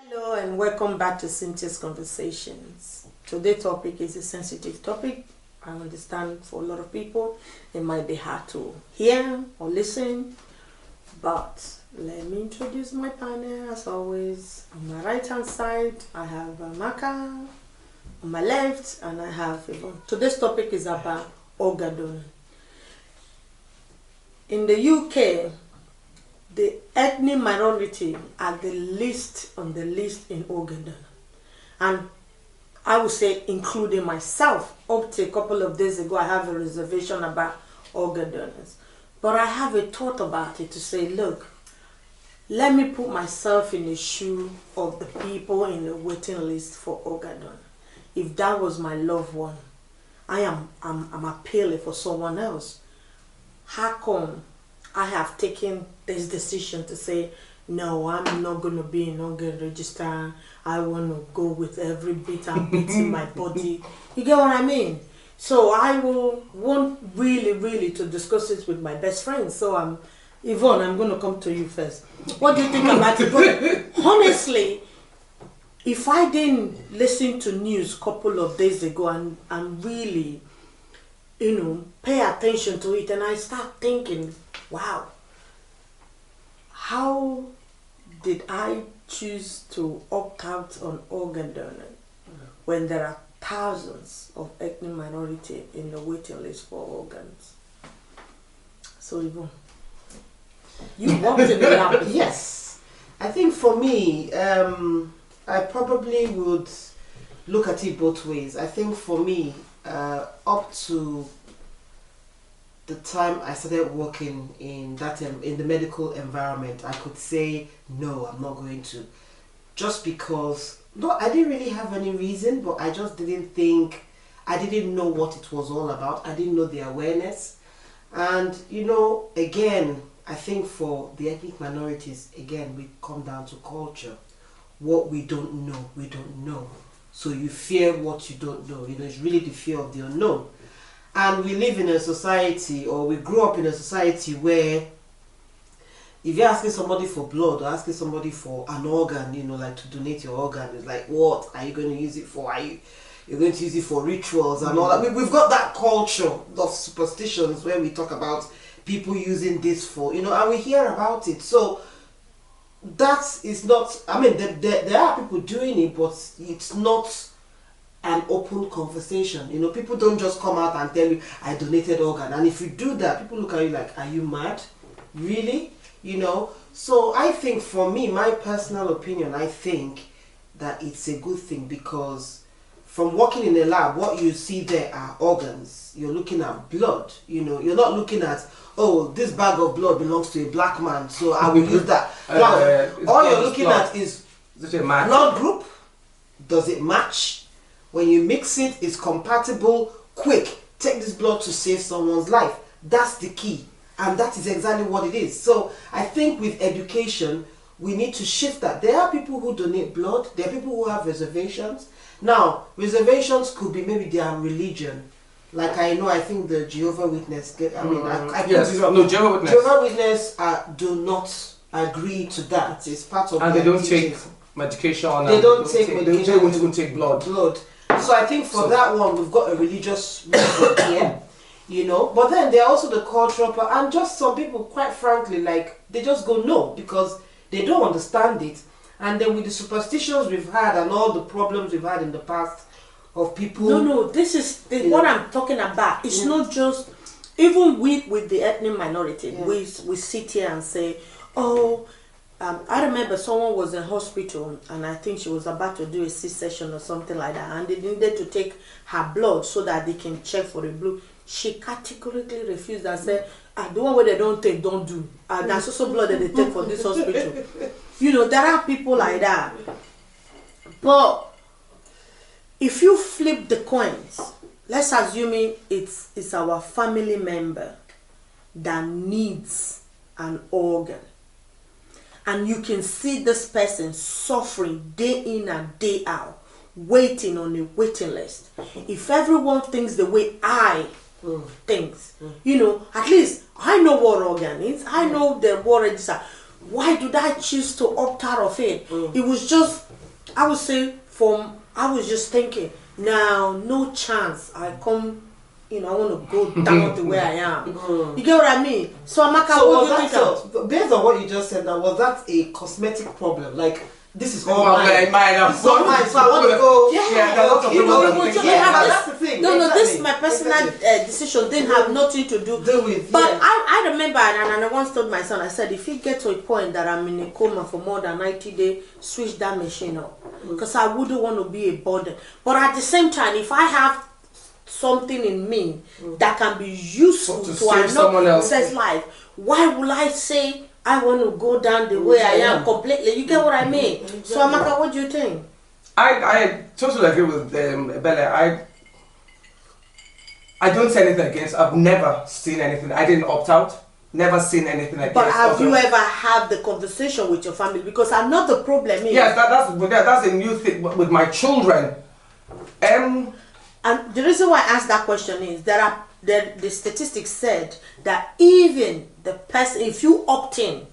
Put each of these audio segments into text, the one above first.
Hello and welcome back to Cynthia's Conversations. Today's topic is a sensitive topic. I understand for a lot of people it might be hard to hear or listen, but let me introduce my panel. As always, on my right hand side I have Maka, on my left, and I have Yvonne. Today's topic is about organ donor. In the UK, the ethnic minority are the least on the list in organ donor, and I would say including myself. Up to a couple of days ago I have a reservation about organ donors, but I have a thought about it to say, look, let me put myself in the shoe of the people in the waiting list for organ donor. If that was my loved one, I'm appealing for someone else. How come I have taken this decision to say, no, I'm not going to be in organ register. I want to go with every bit and bit in my body. You get what I mean? So I will want really to discuss it with my best friend. So Yvonne, I'm going to come to you first. What do you think about it? But honestly, if I didn't listen to news a couple of days ago and really, pay attention to it, and I start thinking, wow, how did I choose to opt out on organ donor when there are thousands of ethnic minority in the waiting list for organs? So Yvonne, you walked in the lab. Yes, I think for me, I probably would look at it both ways. I think for me, up to the time I started working in the medical environment, I could say no, I'm not going to, just because I didn't really have any reason, but I just didn't know what it was all about. I didn't know the awareness, and again, I think for the ethnic minorities, again, we come down to culture. What we don't know. So you fear what you don't know. It's really the fear of the unknown. And we live in a society, or we grew up in a society where if you're asking somebody for blood or asking somebody for an organ, like to donate your organ, it's like, what are you going to use it for? You're going to use it for rituals and all that. We've got that culture of superstitions where we talk about people using this for, and we hear about it. So that is not, there are people doing it, but it's not an open conversation. People don't just come out and tell you, I donated organ. And if you do that, people look at you like, are you mad? Really? So I think for me, my personal opinion, I think that it's a good thing, because from working in a lab, what you see there are organs. You're looking at blood. You're not looking at, oh, this bag of blood belongs to a black man, so I will use that. All you're looking at is blood group. Does it match? When you mix it, it's compatible. Quick, take this blood to save someone's life. That's the key, and that is exactly what it is. So I think with education, we need to shift that. There are people who donate blood. There are people who have reservations. Now, reservations could be maybe their religion. Like I think the Jehovah Witness. Jehovah Witness. Jehovah Witness do not agree to that. It's part of. And they don't take medication. They don't take medication. They don't take blood. So I think for that one, we've got a religious reason here, But then there are also the cultural part, and just some people, quite frankly, they just go no because they don't understand it. And then with the superstitions we've had and all the problems we've had in the past of people. No, this is what I'm talking about. It's not just, even with the ethnic minority, we sit here and say, oh, I remember someone was in hospital and I think she was about to do a C-section or something like that, and they needed to take her blood so that they can check for the blood. She categorically refused and said, the one where they don't take, don't do. That's also blood that they take for this hospital. There are people like that. But if you flip the coins, let's assume it's our family member that needs an organ, and you can see this person suffering day in and day out, waiting on a waiting list. If everyone thinks the way I think, at least I know what organ is, I know the what register. why did I choose to opt out of it? It was just, I would say, I was just thinking, now, no chance I come, I want to go down to where I am. You get what I mean? So, Amaka, what do you think? So, based on what you just said, now, was that a cosmetic problem? Like, this is all mine. This is all mine, so I want to go. Yeah, there are lots of people that's the thing. No, this my personal decision didn't have nothing to do with. But I remember, and I once told my son, I said, if you get to a point that I'm in a coma for more than 90 days, switch that machine up. Because I wouldn't want to be a burden. But at the same time, if I have something in me that can be useful to another person's life, why will I say I want to go down the way I am completely? You get what I mean? So, Amaka, what do you think? I totally agree with Bella. I don't say anything against. I've never seen anything. I didn't opt out. Never seen anything against. But have you ever had the conversation with your family? Because another problem is... Yes, that's a new thing with my children. And the reason why I asked that question is the statistics said that even the person, if you opt in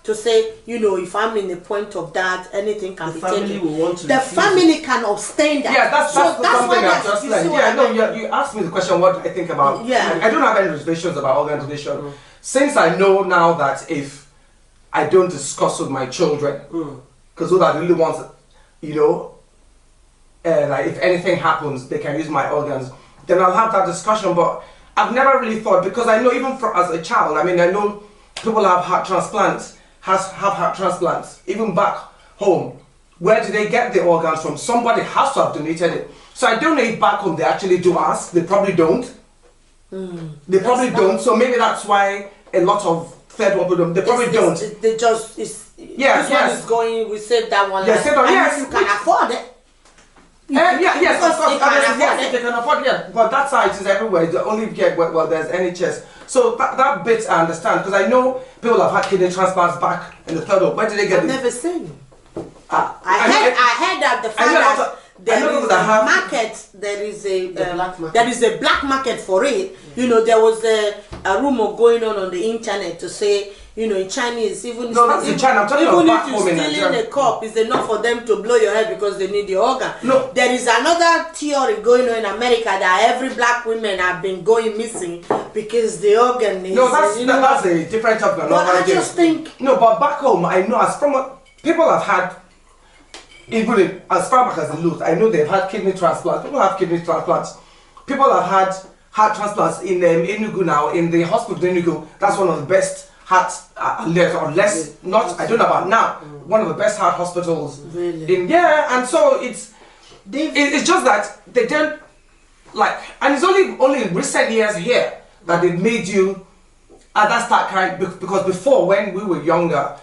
to say, if I'm in the point of that, anything can be taken. The family can abstain that. Yeah, that's something I've just learned. Yeah, no, you asked me the question, what do I think about? Yeah. I don't have any reservations about organ donation. Since I know now that if I don't discuss with my children, because those are the only ones, like if anything happens, they can use my organs, then I'll have that discussion. But I've never really thought, because I know even as a child, I know people have heart transplants, have heart transplants, even back home. Where do they get the organs from? Somebody has to have donated it. So I don't know if back home they actually do ask. They probably don't. They probably don't. So maybe that's why a lot of third world people, they probably don't. They just, this one is going, we save that one. Yes, you can afford it. Yes, of course. They can afford it. But that side is everywhere. They only get there's NHS. So that bit I understand, because I know people have had kidney transplants back in the third world. Where did they get it? I've never seen. I heard that the fact that there is a market, there is a black market for it. There was a rumor going on the internet to say, in Chinese, even that's in China. I'm talking about back home in Nigeria. Even if you steal in a cup, it's enough for them to blow your head because they need the organ. No. There is another theory going on in America that every black woman have been going missing because the organ is... No, that's a different topic. But I just think... No, but back home, I know as from what people have had, even as far back as they look, I know they've had kidney transplants. People have kidney transplants. People have had heart transplants in Enugu now, in the hospital in Enugu. That's one of the best heart, I don't know about now, one of the best heart hospitals. Really? And so it's just that they don't, and it's only in recent years here that they made you at that start carrying, because before, when we were younger,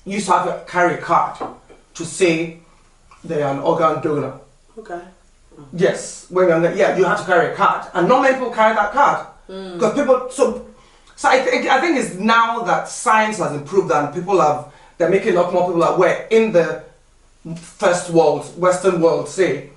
you used to have to carry a card to say they're an organ donor. Okay. Yes, when younger, you have to carry a card, and not many people carry that card because people. So I think it's now that science has improved and they're making a lot more people aware in the first world, Western world, say.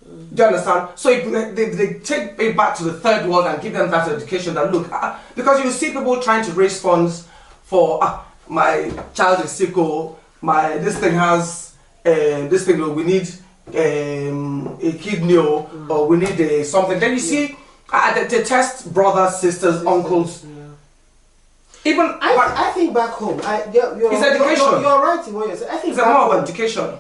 Do you understand? So they take it back to the third world and give them that education that look, because you see people trying to raise funds for my child is sick, or this thing has this thing, we need a kidney, or we need something. Then you see they test brothers, sisters, uncles. Even I think back home, it's education. You're right in what you're saying. I think it's more of education.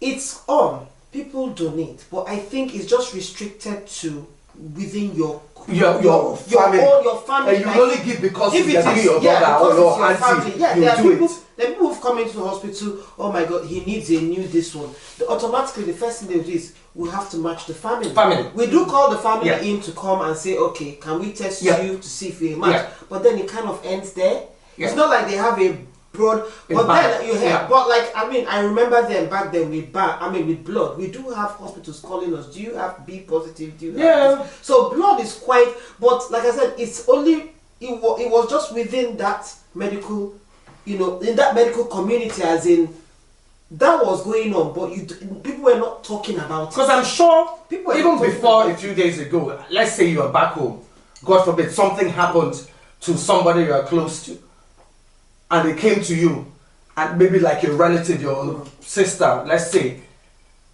It's on. People donate, but I think it's just restricted to within your family. Your family. And you only give because if you it is your brother or your auntie. There are do people. it. There are people who've come into the hospital. Oh my God, he needs a new this one. Automatically, the first thing they do is we have to match the family. We do call the family in to come and say, okay, can we test you to see if we match? But then it kind of ends there. It's not like they have a broad, but then you have, but I remember them back then with blood. We do have hospitals calling us. Do you have B positive? Do you have this? So blood is quite, but like I said, it's only it was just within that medical, in that medical community, as in that was going on, but people were not talking about it. Because I'm sure people even before a few days ago, let's say you are back home, God forbid something happened to somebody you are close to. and they came to you, and maybe like your relative, your sister, let's say,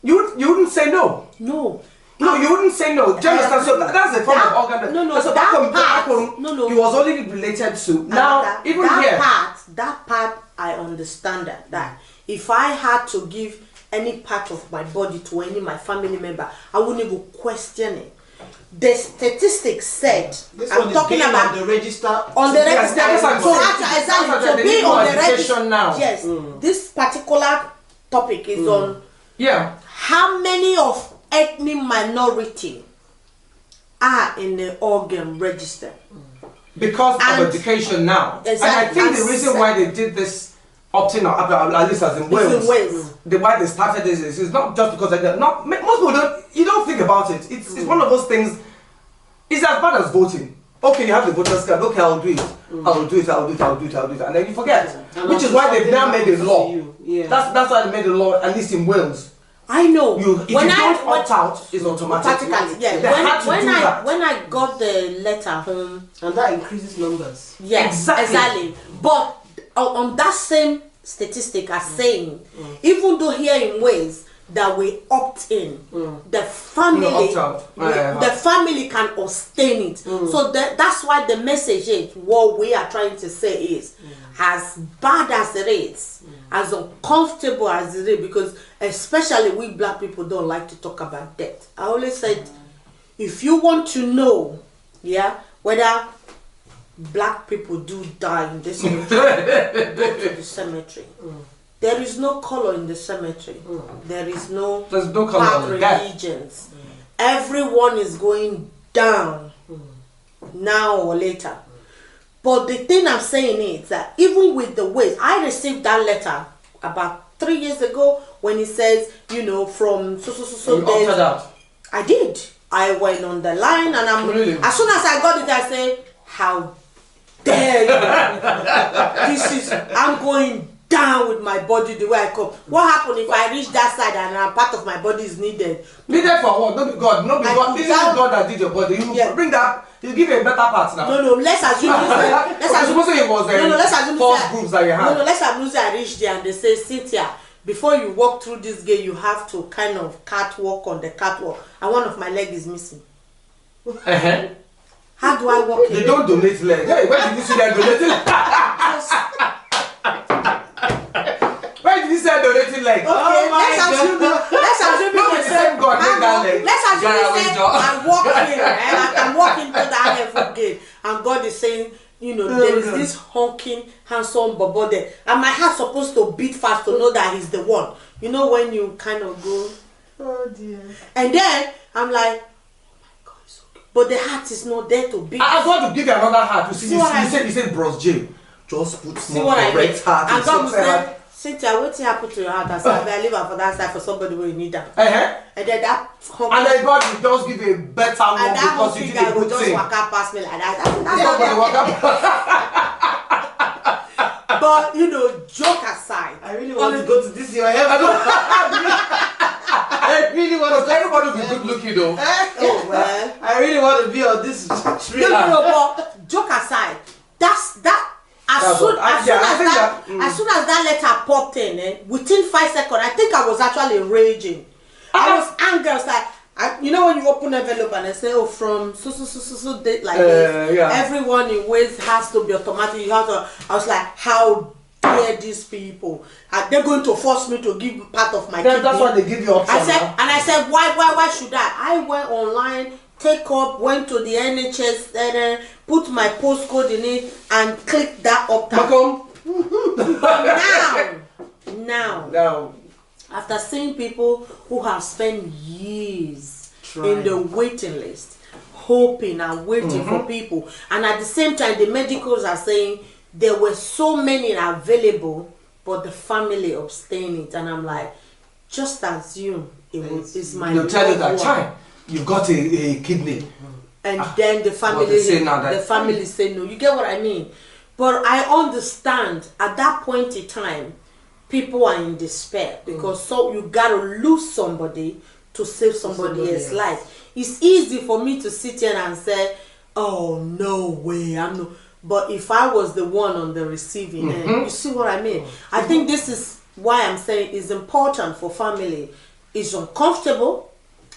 you wouldn't say no. No. No, you wouldn't say no. Do you understand? So that's the form of organ. No, so that back part, home, no. it was only related to. Now, even that here. that part, I understand that if I had to give any part of my body to any my family member, I wouldn't even question it. The statistics said, This I'm one is talking being about on the register. on the Yes, register. that's what I'm So saying. exactly, That's to what be they on need the more register education now. Yes, this particular topic is on Yeah. how many of ethnic minority are in the organ register. Because And- of education now. Exactly. And I think the And reason why they did this opting out, at least as in Wales, Wales. the why they started this is not just because most people don't. You don't think about it. It's one of those things. It's as bad as voting. Okay, you have the voter's card. Okay, I'll do it. I'll do it. And then you forget. And Which is after why they've something now made a happens law. to you, yeah. That's why they made a law. At least in Wales, I know. if you don't opt out, it's automatic. Practically, yeah. They had to do that. When I got the letter home, And that increases numbers. yes, Exactly. But on that same statistic as saying, even though here in Wales that we opt in, the family, No, opt out. the family can abstain it. So that's why the message is what we are trying to say is, as bad as it is, as uncomfortable as it is, because especially we black people don't like to talk about death. I always said, if you want to know, whether black people do die in this country, go to the cemetery. There is no color in the cemetery. There's no color on the death. religions. Everyone is going down now or later. But the thing I'm saying is that even with the ways, I received that letter about 3 years ago when it says, from so You opted out. I did. I went on the line and Really? as soon as I got it, I said, how dare you? I'm going down with my body the way I come. What happened if I reach that side and a part of my body is needed? Needed for what? Not be God. Not be I God. put This is down- God that did your body. You bring that. You give you a better part now. No, let's assume Supposing it was let's assume false groups that you had. No, let's assume I reach there and they say, Cynthia, before you walk through this gate, you have to kind of catwalk on the catwalk, and one of my leg is missing. Uh-huh. How do I walk They in? don't donate leg. Hey, where did you see that donating leg? Where did you see that donating leg? Okay, let's assume Not the same God made that leg. let's assume Gara you say window. I walk in, and I can walk into that heaven gate, and God is saying, there is this honking, handsome bobo there, and my heart's supposed to beat fast to know that he's the one. When you kind of go, Oh dear. and then I'm like, but the heart is not there to beat. I want to give you another heart. You see, See what I you said Bros J. Just put See more what I mean? correct heart. And in God will some heart. say, Cynthia, what happened to your heart? I said, I leave her for that side for somebody who need that. Uh-huh. And then that And then God will just give you a better one and that because you whole did a guy will good just thing. walk out past me like that. That's Yeah, not but walk up. But joke aside, I really want to go to this your heaven. I really want Because to. everybody will be good looking though. Oh well. I really want to be on this tree. no, but joke aside, that's that. As That's soon what- I think that- as soon as that letter popped in, within 5 seconds, I think I was actually raging. I was angry. I was like, when you open envelope and they say, oh, from so date like this, yeah. everyone in Wales has to be automatic. You have to. I was like, how dare these people? Are they going to force me to give part of my kidney? That's why they give you option. I said, why should I? I went online, went to the NHS, put my postcode in it, and clicked that opt out. Now, after seeing people who have spent years in the waiting list, hoping and waiting for people, and at the same time, the medicals are saying there were so many available, but the family abstained it, and I'm like, just assume it's my. They'll tell you that loved one. child, you've got a kidney. And then the family, they say now that- the family say no. You get what I mean? But I understand at that point in time, people are in despair because so you gotta lose somebody to save somebody else's life. It's easy for me to sit here and say, "Oh no way, I'm no." But if I was the one on the receiving end, you see what I mean? I think this is why I'm saying it's important for family. It's uncomfortable,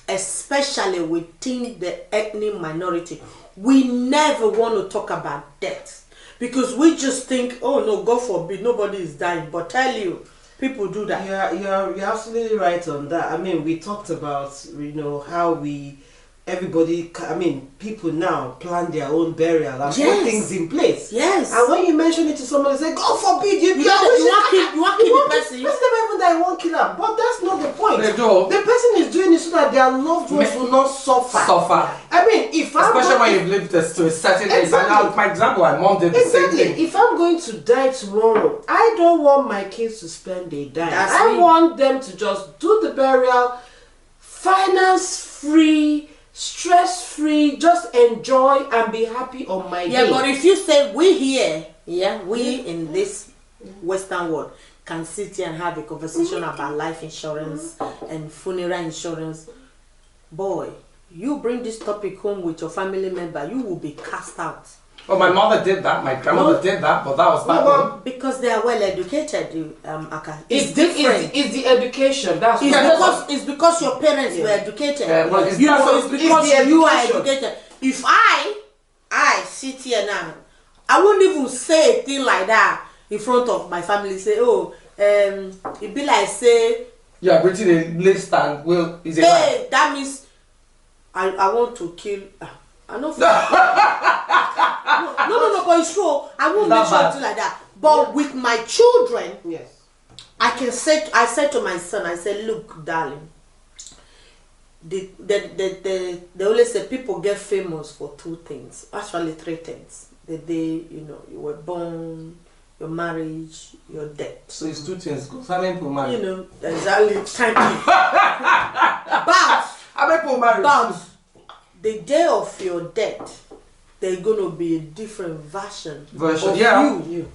especially within the ethnic minority. We never want to talk about death because we just think, oh no, God forbid, nobody is dying. But tell you, people do that. Yeah, you're absolutely right on that. I mean, we talked about, how people now plan their own burial and put things in place. Yes. And when you mention it to somebody, they say, God forbid, you want to kill the person. The person never even that you won't kill her. But that's not the point. They do. The person is doing it so that their loved ones will not suffer. I mean, especially when you've lived this to a certain age. Now, for example, my mom did the same thing. If I'm going to die tomorrow, I don't want my kids to spend their dying. I want them to just do the burial, finance-free, stress-free, just enjoy and be happy on my day. Yeah, but if you say we here, we in this Western world can sit here and have a conversation about life insurance and funeral insurance, boy, you bring this topic home with your family member, you will be cast out. Well, my mother did that, my grandmother did that, but that was back then. Because they are well educated, Aka. It's different. It's the education. That's it's because your parents were educated. It's because you are educated. If I sit here now, I wouldn't even say a thing like that in front of my family. Say, it be like say, you are written a list and that means I want to kill. I know. No, but it's true. I won't mention something like that. But with my children, yes, I said to my son, I said, look, darling, they always say people get famous for two things, actually three things. The day, you were born, your marriage, your death. So it's two things. How many people marry? Exactly. Thank you. How many people marry? But the day of your death, there's gonna be a different version of you.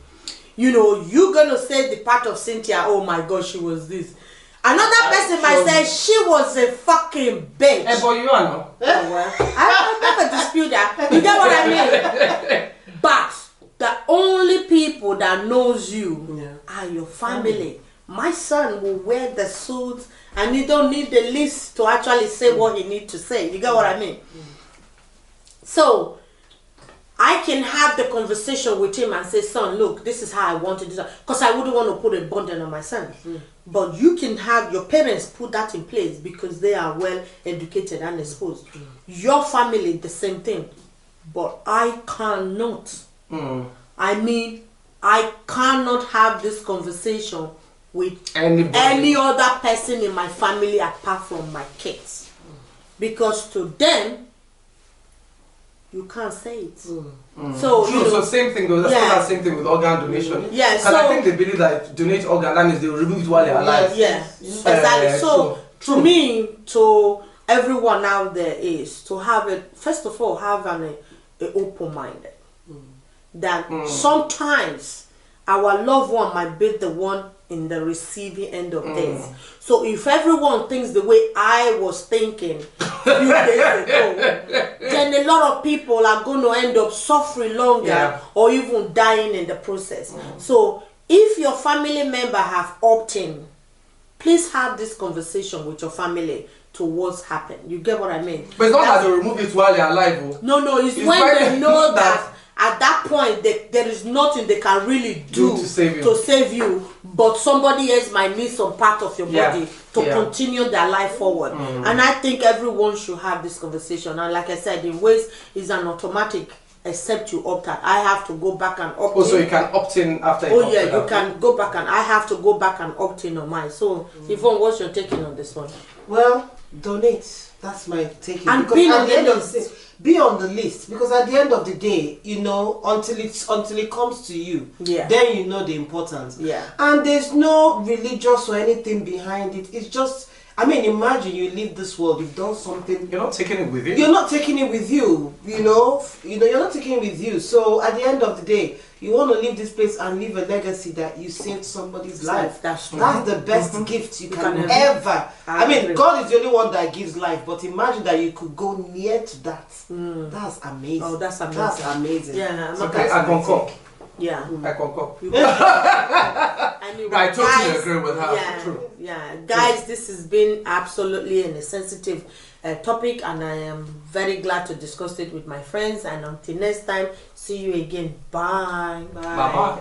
You're gonna say the part of Cynthia, oh my God, she was this. Another person might say she was a fucking bitch. Hey, but you are no. I never dispute that. You get what I mean? But the only people that knows you are your family. My son will wear the suit and he don't need the list to actually say what he need to say. You get what I mean? So I can have the conversation with him and say, son, look, this is how I want to do that. Because I wouldn't want to put a burden on my son. But you can have your parents put that in place because they are well educated and exposed. Your family, the same thing. But I cannot. I cannot have this conversation with any other person in my family apart from my kids. Because to them, you can't say it. So same thing though. That's not the same thing with organ donation. Yeah. Because I think they believe that if you donate organ, that means they will remove it while they're alive. Yeah. Exactly. So to me, to everyone out there is to have first of all have an open minded. That sometimes our loved one might be the one in the receiving end of things. So if everyone thinks the way I was thinking a few days ago, then a lot of people are going to end up suffering longer or even dying in the process. So if your family member have opted in, please have this conversation with your family to what's happened. You get what I mean? But it's not that they remove it while they're alive. No, it's when they know that at that point there is nothing they can really do to save you, but somebody else might need some part of your body to continue their life forward. And I think everyone should have this conversation. And like I said, in ways is an automatic, except you opt out. I have to go back and opt in. So you can opt in after you you can go back, and I have to go back and opt in on mine. So Yvonne, what's your taking on this one? Well, donate. That's my taking. And be on the list. Be on the list, because at the end of the day, until it comes to you, then you know the importance. Yeah. And there's no religious or anything behind it. It's just I mean, imagine you leave this world, you've done something. You're not taking it with you. You're not taking it with you, you know. You're not taking it with you. So at the end of the day, you want to leave this place and leave a legacy that you saved somebody's life. That's true. That's the best gift you can can ever. I mean, agree. God is the only one that gives life, but imagine that you could go near to that. That's amazing. Oh, that's amazing. That's amazing. Yeah, It's I'm okay, I concur. yeah. I concur. Anyway, I totally guys, agree with her. Yeah, True. yeah, guys, this has been absolutely a sensitive topic, and I am very glad to discuss it with my friends. And until next time, see you again. Bye. Bye bye.